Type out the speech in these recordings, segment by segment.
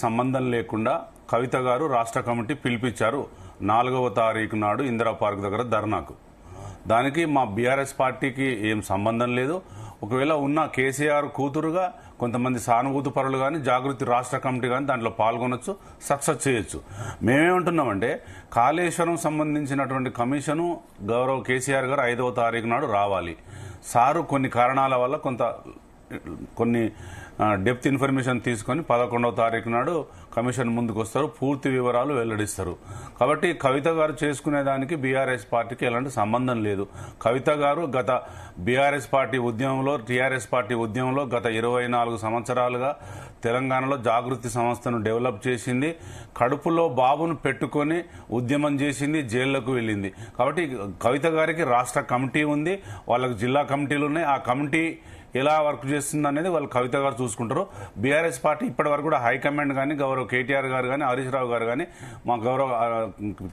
సంబంధం లేకుండా కవిత గారు రాష్ట్ర కమిటీ పిలిపించారు 4వ తారీఖు నాడు ఇందిరా పార్క్ దగ్గర ధర్నాకు. దానికి మా బీఆర్ఎస్ పార్టీకి ఏం సంబంధం లేదు. ఒకవేళ ఉన్న కేసీఆర్ కూతురుగా కొంతమంది సానుభూతి పరులు కానీ జాగృతి రాష్ట్ర కమిటీ కానీ దాంట్లో పాల్గొనొచ్చు, సక్సెస్ చేయొచ్చు. మేమేమంటున్నామంటే కాళేశ్వరం సంబంధించినటువంటి కమిషను గౌరవ్ కేసీఆర్ గారు 5వ తారీఖు నాడు రావాలి. సారు కొన్ని కారణాల వల్ల కొన్ని డెప్త్ ఇన్ఫర్మేషన్ తీసుకొని 11వ తారీఖు నాడు కమిషన్ ముందుకు వస్తారు, పూర్తి వివరాలు వెల్లడిస్తారు. కాబట్టి కవిత గారు చేసుకునేదానికి బీఆర్ఎస్ పార్టీకి ఎలాంటి సంబంధం లేదు. కవిత గారు గత బీఆర్ఎస్ పార్టీ ఉద్యమంలో, టీఆర్ఎస్ పార్టీ ఉద్యమంలో గత 24 సంవత్సరాలుగా తెలంగాణలో జాగృతి సంస్థను డెవలప్ చేసింది. కడుపులో బాబును పెట్టుకొని ఉద్యమం చేసింది, జైళ్లకు వెళ్ళింది. కాబట్టి కవిత గారికి రాష్ట్ర కమిటీ ఉంది, వాళ్ళకు జిల్లా కమిటీలు ఉన్నాయి. ఆ కమిటీ ఎలా వర్క్ చేస్తుంది అనేది వాళ్ళు కవిత గారు చూసుకుంటారు. బీఆర్ఎస్ పార్టీ ఇప్పటి వరకు కూడా హైకమాండ్ కానీ గౌరవ్ కేటీఆర్ గారు కానీ హరీష్ రావు గారు కానీ మా గౌరవ్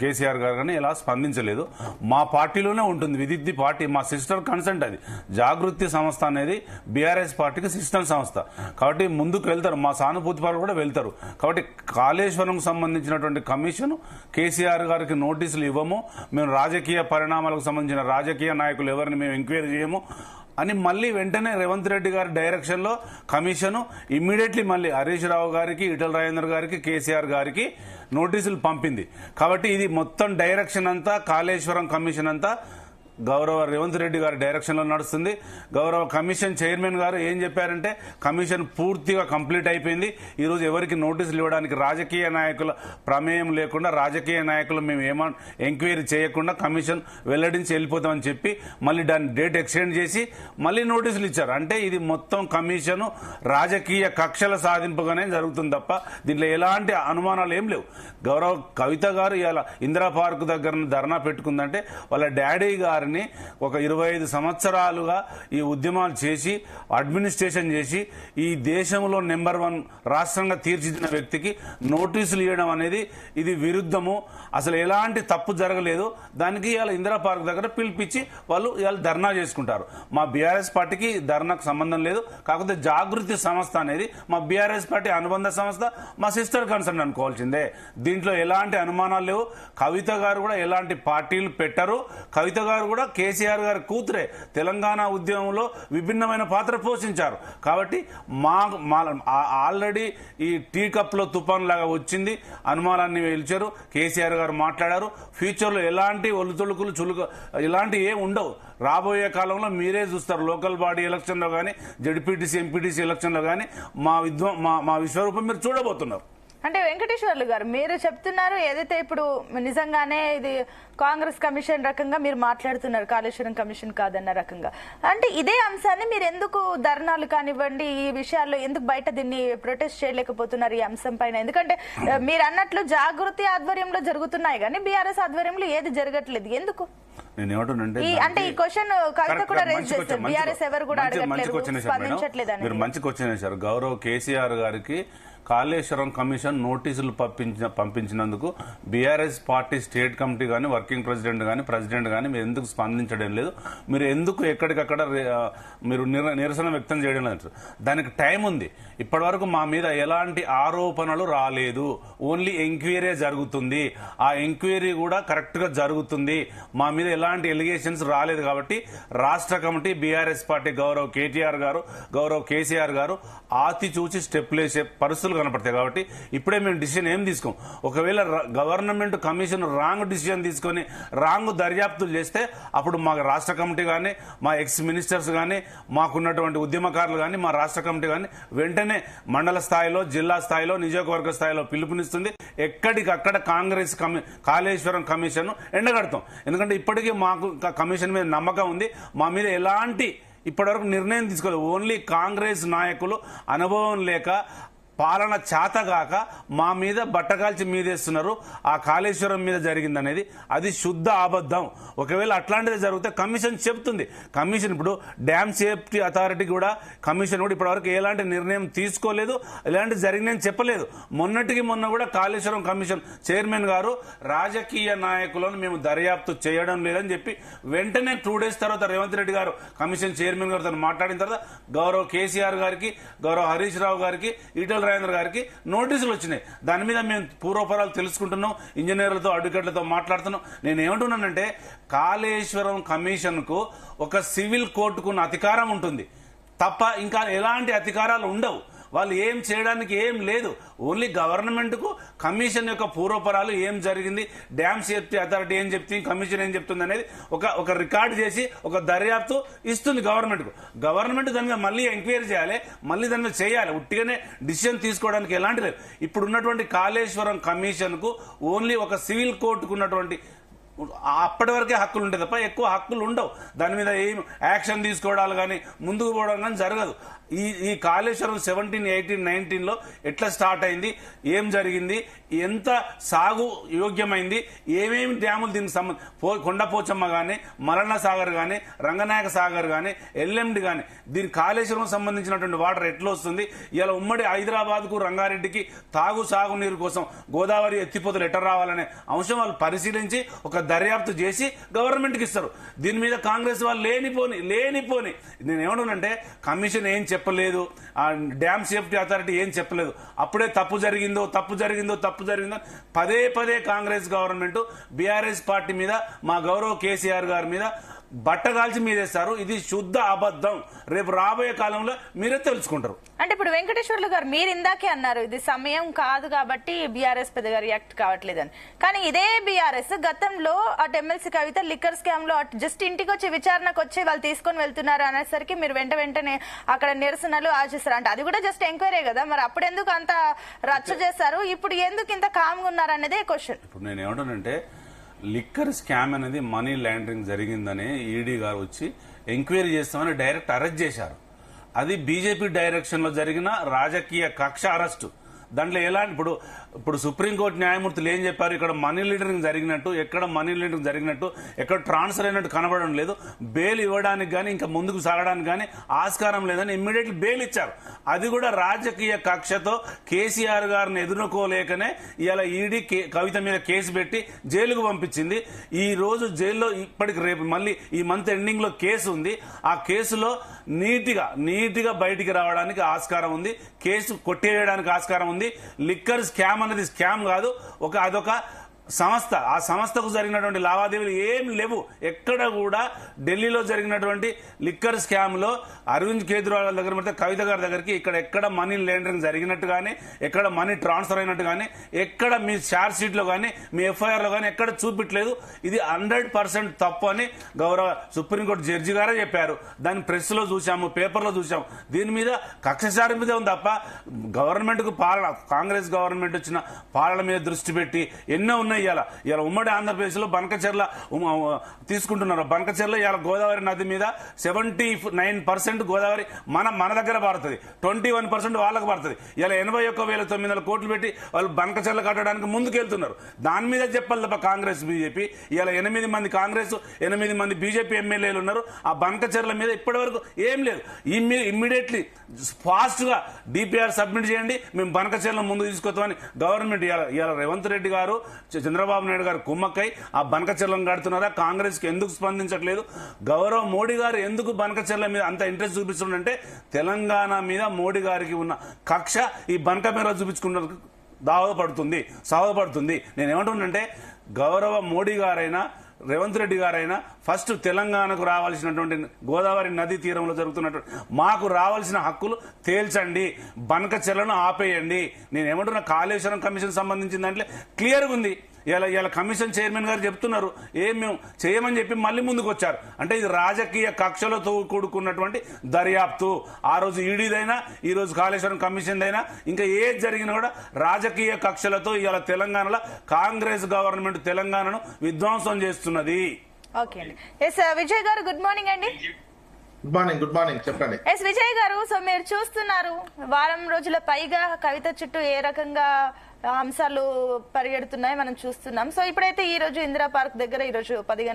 కేసీఆర్ గారు కానీ ఎలా స్పందించలేదు. మా పార్టీలోనే ఉంటుంది విదిత్ ది పార్టీ, మా సిస్టర్ కన్సెంట్ అది. జాగృతి సంస్థ అనేది బీఆర్ఎస్ పార్టీకి సిస్టర్ సంస్థ. కాబట్టి ముందుకు వెళ్తారు, మా సానుభూతి పరులు కూడా వెళ్తారు. కాబట్టి కాళేశ్వరం సంబంధించినటువంటి కమిషన్ కేసీఆర్ గారికి నోటీసులు ఇవ్వము, మేము రాజకీయ పరిణామాలకు సంబంధించిన రాజకీయ నాయకులు ఎవరిని మేము ఎంక్వైరీ చేయము అని మళ్ళీ వెంటనే రేవంత్ రెడ్డి గారి డైరెక్షన్ లో కమిషన్ ఇమ్మీడియట్లీ మళ్ళీ హరీష్ రావు గారికి, ఈటల రాజేందర్ గారికి, కేసీఆర్ గారికి నోటీసులు పంపింది. కాబట్టి ఇది మొత్తం డైరెక్షన్ అంతా కాళేశ్వరం కమిషన్ అంతా గౌరవ రేవంత్ రెడ్డి గారి డైరెక్షన్ లో నడుస్తుంది. గౌరవ కమిషన్ చైర్మన్ గారు ఏం చెప్పారంటే కమిషన్ పూర్తిగా కంప్లీట్ అయిపోయింది. ఈ రోజు ఎవరికి నోటీసులు ఇవ్వడానికి రాజకీయ నాయకుల ప్రమేయం లేకుండా, రాజకీయ నాయకులు మేము ఎంక్వైరీ చేయకుండా కమిషన్ వెల్లడించి వెళ్ళిపోతామని చెప్పి మళ్ళీ దాన్ని డేట్ ఎక్స్టెండ్ చేసి మళ్ళీ నోటీసులు ఇచ్చారు. అంటే ఇది మొత్తం కమిషన్ రాజకీయ కక్షల సాధింపుగానే జరుగుతుంది తప్ప దీంట్లో ఎలాంటి అనుమానాలు ఏం లేవు. గౌరవ కవిత గారు ఇలా ఇందిరా పార్క్ దగ్గర ధర్నా పెట్టుకుందంటే వాళ్ళ డాడీ గారు ఒక 25 సంవత్సరాలుగా ఈ ఉద్యమాలు చేసి అడ్మినిస్ట్రేషన్ చేసి ఈ దేశంలో నెంబర్ 1 రాష్ట్రంగా తీర్చిదిద్దిన వ్యక్తికి నోటీసులు ఇవ్వడం అనేది ఇది విరుద్ధము. అసలు ఎలాంటి తప్పు జరగలేదు. దానికి ఇవాళ ఇందిరా పార్క్ దగ్గర పిలిపించి వాళ్ళు ఇవాళ ధర్నా చేసుకుంటారు. మా బీఆర్ఎస్ పార్టీకి ధర్నాకు సంబంధం లేదు. కాకపోతే జాగృతి సంస్థ అనేది మా బీఆర్ఎస్ పార్టీ అనుబంధ సంస్థ, మా సిస్టర్ కన్సర్న్ అనుకోవాల్సిందే. దీంట్లో ఎలాంటి అనుమానాలు లేవు. కవిత గారు కూడా ఎలాంటి పార్టీలు పెట్టరు. కవిత గారు కూడా కేసీఆర్ గారి కూతురే తెలంగాణ ఉద్యమంలో విభిన్నమైన పాత్ర పోషించారు. కాబట్టి ఆల్రెడీ ఈ టీ కప్ లో తుఫాన్ లాగా వచ్చింది, అనుమానాన్ని వెలిచారు. కేసీఆర్ గారు మాట్లాడారు. ఫ్యూచర్ లో ఎలాంటి ఒలుతొలుకులు ఇలాంటి ఏం ఉండవు. రాబోయే కాలంలో మీరే చూస్తారు. లోకల్ బాడీ ఎలక్షన్ లో కానీ, జడ్పీటీసీ ఎంపీటీసీ ఎలక్షన్ లో కానీ మా విశ్వరూపం మీరు చూడబోతున్నారు. అంటే వెంకటేశ్వర్లు గారు మీరు చెప్తున్నారు ఏదైతే ఇప్పుడు నిజంగానే ఇది కాంగ్రెస్ కమిషన్ రకంగా మీరు మాట్లాడుతున్నారు, కాళేశ్వరం కమిషన్ కాదన్న రకంగా. అంటే ఇదే అంశాన్ని మీరు ఎందుకు ధర్నాలు కానివ్వండి ఈ విషయాల్లో ఎందుకు బయట దీన్ని ప్రొటెస్ట్ చేయలేకపోతున్నారు ఈ అంశం పైన? ఎందుకంటే మీరు అన్నట్లు జాగృతి ఆధ్వర్యంలో జరుగుతున్నాయి కానీ బీఆర్ఎస్ ఆధ్వర్యంలో ఏది జరగట్లేదు. ఎందుకు అంటే ఈ క్వశ్చన్ కవిత కూడా రేజ్ చేస్తారు. బీఆర్ఎస్ ఎవరు కూడా అడగట్లేదు, స్పందించట్లేదు. మీరు మంచి క్వశ్చన్ వేశారు. గౌరవ్ కేసీఆర్ గారికి కాళేశ్వరం కమిషన్ నోటీసులు పంపించినందుకు బీఆర్ఎస్ పార్టీ స్టేట్ కమిటీ కానీ, వర్కింగ్ ప్రెసిడెంట్ కానీ మీరు ఎందుకు స్పందించడం లేదు? మీరు ఎందుకు ఎక్కడికక్కడ మీరు నిరసన వ్యక్తం చేయడం లేదు? దానికి టైం ఉంది. ఇప్పటి వరకు మా మీద ఎలాంటి ఆరోపణలు రాలేదు. ఓన్లీ ఎంక్వైరీ జరుగుతుంది. ఆ ఎంక్వైరీ కూడా కరెక్ట్ గా జరుగుతుంది. మా మీద ఎలాంటి ఎలిగేషన్స్ రాలేదు. కాబట్టి రాష్ట్ర committee BRS party Gaurav KTR గారు, గౌరవ్ కేసీఆర్ గారు ఆతి చూచి స్టెప్లు వేసే పరిస్థితులు కనపడతాయి. కాబట్టి ఇప్పుడే మేము డిసిషన్ ఏం తీసుకోం. ఒకవేళ గవర్నమెంట్ కమిషన్ రాంగ్ డిసిషన్ తీసుకొని రాంగ్ దర్యాప్తులు చేస్తే అప్పుడు మా రాష్ట్ర కమిటీ కానీ, మా ఎక్స్ మినిస్టర్స్ కానీ, మాకున్నటువంటి ఉద్యమకారులు కానీ, మా రాష్ట్ర కమిటీ కానీ వెంటనే మండల స్థాయిలో, జిల్లా స్థాయిలో, నియోజకవర్గ స్థాయిలో పిలుపునిస్తుంది. ఎక్కడికక్కడ కాళేశ్వరం కమిషన్ ఎండగడతాం. ఎందుకంటే ఇప్పటికీ మాకు కమిషన్ మీద నమ్మకం ఉంది. మా మీద ఎలాంటి ఇప్పటివరకు నిర్ణయం తీసుకోలేదు. ఓన్లీ కాంగ్రెస్ నాయకులు అనుభవం లేక, పాలన చేతగాక మా మీద బట్టకాల్చి మీదేస్తున్నారు. ఆ కాళేశ్వరం మీద జరిగిందనేది అది శుద్ధ అబద్ధం. ఒకవేళ అట్లాంటిది జరిగితే కమిషన్ చెప్తుంది. కమిషన్ ఇప్పుడు డ్యామ్ సేఫ్టీ అథారిటీ కూడా కమిషన్ కూడా ఇప్పటివరకు ఎలాంటి నిర్ణయం తీసుకోలేదు, ఎలాంటి జరిగిందని చెప్పలేదు. మొన్నటికి మొన్న కూడా కాళేశ్వరం కమిషన్ చైర్మన్ గారు రాజకీయ నాయకులను మేము దర్యాప్తు చేయడం లేదని చెప్పి వెంటనే 2 days తర్వాత రేవంత్ రెడ్డి గారు కమిషన్ చైర్మన్ గారు మాట్లాడిన తర్వాత గౌరవ్ కేసీఆర్ గారికి, గౌరవ్ హరీష్ రావు గారికి, ఈటల ఈటల రాజేందర్ గారికి నోటీసులు వచ్చినాయి. దాని మీద మేము పూర్వపరాలు తెలుసుకుంటున్నాం, ఇంజనీర్లతో అడ్వకేట్లతో మాట్లాడుతున్నాం. నేను ఏమంటున్నానంటే కాళేశ్వరం కమిషన్ కు ఒక సివిల్ కోర్టుకున్న అధికారం ఉంటుంది తప్ప ఇంకా ఎలాంటి అధికారాలు ఉండవు. వాళ్ళు ఏం చేయడానికి ఏం లేదు. ఓన్లీ గవర్నమెంట్ కు కమిషన్ యొక్క పూర్వపరాలు ఏం జరిగింది, డ్యామ్ సేఫ్టీ అథారిటీ ఏం చెప్తుంది, కమిషన్ ఏం చెప్తుంది అనేది ఒక రికార్డు చేసి ఒక దర్యాప్తు ఇస్తుంది గవర్నమెంట్ కు. గవర్నమెంట్ దాని మీద మళ్ళీ ఎంక్వైరీ చేయాలి, మళ్ళీ దాని మీద చేయాలి. ఉట్టిగానే డిసిషన్ తీసుకోవడానికి ఎలాంటి లేదు. ఇప్పుడు ఉన్నటువంటి కాళేశ్వరం కమిషన్ కు ఓన్లీ ఒక సివిల్ కోర్టుకు ఉన్నటువంటి అప్పటి వరకే హక్కులు ఉంటాయి తప్ప ఎక్కువ హక్కులు ఉండవు. దాని మీద ఏం యాక్షన్ తీసుకోవడాలు కానీ ముందుకు పోవడం కానీ జరగదు. ఈ కాళేశ్వరం 17, 18, 19లో ఎట్లా స్టార్ట్ అయింది, ఏం జరిగింది, ఎంత సాగు యోగ్యమైంది, ఏమేమి డ్యాములు దీనికి కొండపోచమ్మ కానీ, మలన్న సాగర్ కానీ, రంగనాయక సాగర్ కానీ, ఎల్ఎండి కానీ, దీని కాళేశ్వరం సంబంధించినటువంటి వాటర్ ఎట్లా వస్తుంది, ఇలా ఉమ్మడి హైదరాబాద్ కు రంగారెడ్డికి సాగునీరు కోసం గోదావరి ఎత్తిపోతలు ఎట్లా రావాలనే అంశం వాళ్ళు పరిశీలించి ఒక దర్యాప్తు చేసి గవర్నమెంట్ కి ఇస్తారు. దీని మీద కాంగ్రెస్ వాళ్ళు లేనిపోని నేను ఏమన్నానంటే కమిషన్ ఏం చెప్పలేదు, ఆ డ్యామ్ సేఫ్టీ అథారిటీ ఏం చెప్పలేదు. అప్పుడే తప్పు జరిగిందో పదే కాంగ్రెస్ గవర్నమెంట్ బీఆర్ఎస్ పార్టీ మీద, మా గౌరవ కేసీఆర్ గారి మీద బట్టగాల్చి మీరేస్తారు. ఇది శుద్ధ అబద్ధం. రేపు రాబోయే కాలంలో మీరే తెలుసుకుంటారు. అంటే ఇప్పుడు వెంకటేశ్వర్లు గారు మీరు ఇందాకే అన్నారు ఇది సమయం కాదు కాబట్టి బీఆర్ఎస్ పెద్దగా రియాక్ట్ కావట్లేదని. కానీ ఇదే బీఆర్ఎస్ గతంలో అటు ఎమ్మెల్సీ కవిత లిక్కర్ స్కామ్ లో అటు జస్ట్ ఇంటికి వచ్చి విచారణకు వచ్చి వాళ్ళు తీసుకొని వెళ్తున్నారు అనేసరికి మీరు వెంటనే అక్కడ నిరసనలు ఆశిస్తారు. అంటే అది కూడా జస్ట్ ఎంక్వైరీ కదా, మరి అప్పుడు ఎందుకు అంత రచ్చ చేశారు, ఇప్పుడు ఎందుకు ఇంత కామ్గా ఉన్నారు అనేదే క్వశ్చన్. ఇప్పుడు నేను ఏమంటానంటే లిక్కర్ స్కామ్ అనేది మనీ లాండరింగ్ జరిగిందని ఈడీ గారు వచ్చి ఎంక్వైరీ చేస్తామని డైరెక్ట్ అరెస్ట్ చేశారు. అది బీజేపీ డైరెక్షన్ లో జరిగిన రాజకీయ కక్ష అరెస్టు. దాంట్లో ఎలాంటి ఇప్పుడు సుప్రీంకోర్టు న్యాయమూర్తులు ఏం చెప్పారు, ఇక్కడ మనీ లాండరింగ్ జరిగినట్టు, ఎక్కడ ట్రాన్స్ఫర్ అయినట్టు కనబడడం లేదు, బెయిల్ ఇవ్వడానికి కానీ ఇంకా ముందుకు సాగడానికి కానీ ఆస్కారం లేదని ఇమ్మీడియట్లీ బెయిల్ ఇచ్చారు. అది కూడా రాజకీయ కక్షతో కేసీఆర్ గారిని ఎదుర్కోలేకనే ఇలా ఈడీ కవిత మీద కేసు పెట్టి జైలుకు పంపించింది. ఈ రోజు జైల్లో ఇప్పటికి రేపు మళ్ళీ ఈ మంత్ ఎండింగ్ లో కేసు ఉంది. ఆ కేసులో నీటిగా బయటికి రావడానికి ఆస్కారం ఉంది, కేసు కొట్టేయడానికి ఆస్కారం ఉంది. లిక్కర్ స్కామ్ అనేది స్కామ్ కాదు, అదొక సంస్థ. ఆ సంస్థకు జరిగినటువంటి లావాదేవీలు ఏం లేవు. ఎక్కడ కూడా ఢిల్లీలో జరిగినటువంటి లిక్కర్ స్కామ్ లో అరవింద్ కేజ్రీవాల్ దగ్గర పడితే కవిత గారి దగ్గరికి ఎక్కడ మనీ లాండరింగ్ జరిగినట్టు కానీ, ఎక్కడ మనీ ట్రాన్స్ఫర్ అయినట్టు కానీ, ఎక్కడ మీ ఛార్జ్ షీట్ లో కానీ, మీ ఎఫ్ఐఆర్ లో కానీ ఎక్కడ చూపించలేదు. ఇది 100% తప్పు అని గౌరవ సుప్రీంకోర్టు జడ్జి గారే చెప్పారు. దాన్ని ప్రెస్ లో చూసాము, పేపర్ లో చూసాము. దీని మీద కక్ష సారింపుదే ఉంది తప్ప గవర్నమెంట్ కు కాంగ్రెస్ గవర్నమెంట్ వచ్చిన పాలన మీద దృష్టి పెట్టి ఎన్నో ఉన్నాయి. ఇలా ఉమ్మడి ఆంధ్రప్రదేశ్ లో బనకచెర్ల తీసుకుంటున్నారు. బనకచెర్ల ఇలా గోదావరి నది మీద 79% గోదావరి మన దగ్గర పడుతుంది, 21% వాళ్ళకు పడుతుంది. ఇలా 81,900 కోట్లు పెట్టి వాళ్ళు బనకచెర్ల కట్టడానికి ముందుకెళ్తున్నారు. దాని మీద చెప్పాలి తప్ప కాంగ్రెస్ బీజేపీ. ఇలా 8 మంది కాంగ్రెస్, 8 మంది బీజేపీ ఎమ్మెల్యేలు ఉన్నారు. ఆ బనకచెర్ల మీద ఇప్పటి వరకు ఏం లేదు. ఇమ్మీడియట్లీ ఫాస్ట్ గా డిపిఆర్ సబ్మిట్ చేయండి, మేము బనకచెర్ల ముందు తీసుకొస్తామని గవర్నమెంట్ ఇలా రేవంత్ రెడ్డి గారు, చంద్రబాబు నాయుడు గారు కుమ్మక్కై ఆ బనకచెర్లను కడుతున్నారా? కాంగ్రెస్ కి ఎందుకు స్పందించట్లేదు? గౌరవ మోడీ గారు ఎందుకు బనకచెర్ల మీద అంత ఇంట్రెస్ట్ చూపిస్తుందంటే తెలంగాణ మీద మోడీ గారికి ఉన్న కక్ష ఈ బనక మీద చూపించుకున్న సాగుపడుతుంది. నేనేమంటున్నానంటే గౌరవ మోడీ గారైనా రేవంత్ రెడ్డి గారైనా ఫస్ట్ తెలంగాణకు రావాల్సినటువంటి గోదావరి నదీ తీరంలో జరుగుతున్నటువంటి మాకు రావాల్సిన హక్కులు తేల్చండి, బనకచెర్లను ఆపేయండి. నేనేమంటున్నా కాళేశ్వరం కమిషన్ సంబంధించిన దాంట్లో క్లియర్గా ఉంది. ఇలా కమిషన్ చైర్మన్ గారు చెప్తున్నారు ఏం మేము చేయమని చెప్పి మళ్ళీ ముందుకు వచ్చారు. అంటే ఇది రాజకీయ కక్షలతో కూడుకున్నటువంటి దర్యాప్తు. ఆ రోజు ఈడీదైనా, ఈ రోజు కాళేశ్వరం కమిషన్ అయినా, ఇంకా ఏది జరిగినా కూడా రాజకీయ కక్షలతో ఇలా తెలంగాణలో కాంగ్రెస్ గవర్నమెంట్ తెలంగాణను విధ్వంసం చేస్తున్నది. ఓకే అండి. ఎస్ విజయ్ గారు గుడ్ మార్నింగ్ అండి. గుడ్ మార్నింగ్ చెప్పండి. ఎస్ విజయ్ గారు, సో మీరు చూస్తున్నారు వారం రోజుల పైగా కవిత చుట్టూ ఏ రకంగా అంశాలు పరిగెడుతున్నాయి మనం చూస్తున్నాం. సో ఇప్పుడైతే ఈ రోజు ఇందిరా పార్క్ దగ్గర ఈ రోజు 10 గంటల